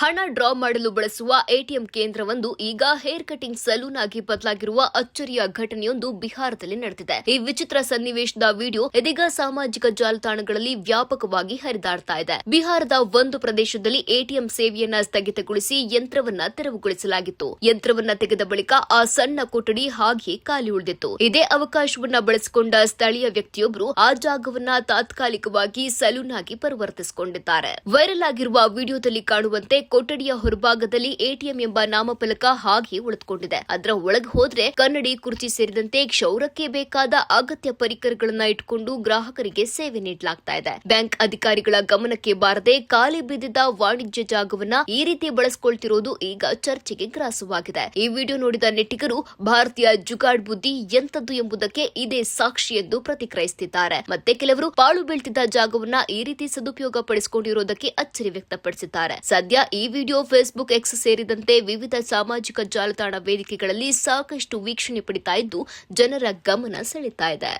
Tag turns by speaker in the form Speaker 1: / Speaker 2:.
Speaker 1: ಹಣ ಡ್ರಾ ಮಾಡಲು ಬಳಸುವ ಎಟಿಎಂ ಕೇಂದ್ರವೊಂದು ಈಗ ಹೇರ್ ಕಟಿಂಗ್ ಸಲೂನ್ ಆಗಿ ಬದಲಾಗಿರುವ ಅಚ್ಚರಿಯ ಘಟನೆಯೊಂದು ಬಿಹಾರದಲ್ಲಿ ನಡೆದಿದೆ. ಈ ವಿಚಿತ್ರ ಸನ್ನಿವೇಶದ ವಿಡಿಯೋ ಇದೀಗ ಸಾಮಾಜಿಕ ಜಾಲತಾಣಗಳಲ್ಲಿ ವ್ಯಾಪಕವಾಗಿ ಹರಿದಾಡ್ತಾ ಇದೆ. ಬಿಹಾರದ ಒಂದು ಪ್ರದೇಶದಲ್ಲಿ ಎಟಿಎಂ ಸೇವೆಯನ್ನ ಸ್ಥಗಿತಗೊಳಿಸಿ ಯಂತ್ರವನ್ನ ತೆರವುಗೊಳಿಸಲಾಗಿತ್ತು. ಯಂತ್ರವನ್ನ ತೆಗೆದ ಬಳಿಕ ಆ ಸಣ್ಣ ಕೊಠಡಿ ಹಾಗೆಯೇ ಖಾಲಿ ಉಳಿದಿತ್ತು. ಇದೇ ಅವಕಾಶವನ್ನ ಬಳಸಿಕೊಂಡ ಸ್ಥಳೀಯ ವ್ಯಕ್ತಿಯೊಬ್ಬರು ಆ ಜಾಗವನ್ನ ತಾತ್ಕಾಲಿಕವಾಗಿ ಸಲೂನ್ ಆಗಿ ಪರಿವರ್ತಿಸಿಕೊಂಡಿದ್ದಾರೆ. ವೈರಲ್ ಆಗಿರುವ ವಿಡಿಯೋದಲ್ಲಿ ಕಾಣುವಂತೆ ಕೊಠಡಿಯ ಹೊರಭಾಗದಲ್ಲಿ ಎಟಿಎಂ ಎಂಬ ನಾಮಫಲಕ ಹಾಗೆ ಉಳಿದುಕೊಂಡಿದೆ. ಅದರ ಒಳಗೆ ಹೋದ್ರೆ ಕನ್ನಡಿ, ಕುರ್ಚಿ ಸೇರಿದಂತೆ ಕ್ಷೌರಕ್ಕೆ ಬೇಕಾದ ಅಗತ್ಯ ಪರಿಕರಗಳನ್ನ ಇಟ್ಟುಕೊಂಡು ಗ್ರಾಹಕರಿಗೆ ಸೇವೆ ನೀಡಲಾಗ್ತಾ ಇದೆ. ಬ್ಯಾಂಕ್ ಅಧಿಕಾರಿಗಳ ಗಮನಕ್ಕೆ ಬಾರದೆ ಖಾಲಿ ಬಿದ್ದಿದ್ದ ವಾಣಿಜ್ಯ ಜಾಗವನ್ನ ಈ ರೀತಿ ಬಳಸಿಕೊಳ್ತಿರೋದು ಈಗ ಚರ್ಚೆಗೆ ಗ್ರಾಸವಾಗಿದೆ. ಈ ವಿಡಿಯೋ ನೋಡಿದ ನೆಟ್ಟಿಗರು ಭಾರತೀಯ ಜುಗಾಡ್ ಬುದ್ಧಿ ಎಂತದ್ದು ಎಂಬುದಕ್ಕೆ ಇದೇ ಸಾಕ್ಷಿ ಎಂದು ಪ್ರತಿಕ್ರಿಯಿಸುತ್ತಿದ್ದಾರೆ. ಮತ್ತೆ ಕೆಲವರು ಪಾಳು ಬೀಳ್ತಿದ್ದ ಜಾಗವನ್ನ ಈ ರೀತಿ ಸದುಪಯೋಗ ಪಡಿಸಿಕೊಂಡಿರುವುದಕ್ಕೆ ಅಚ್ಚರಿ ವ್ಯಕ್ತಪಡಿಸಿದ್ದಾರೆ. ಸದ್ಯ ಈ ವಿಡಿಯೋ ಫೇಸ್ಬುಕ್, ಎಕ್ಸ್ ಸೇರಿದಂತೆ ವಿವಿಧ ಸಾಮಾಜಿಕ ಜಾಲತಾಣ ವೇದಿಕೆಗಳಲ್ಲಿ ಸಾಕಷ್ಟು ವೀಕ್ಷಣೆ ಪಡಿತಾ ಇದ್ದು ಜನರ ಗಮನ ಸೆಳೆತಾ ಇದೆ.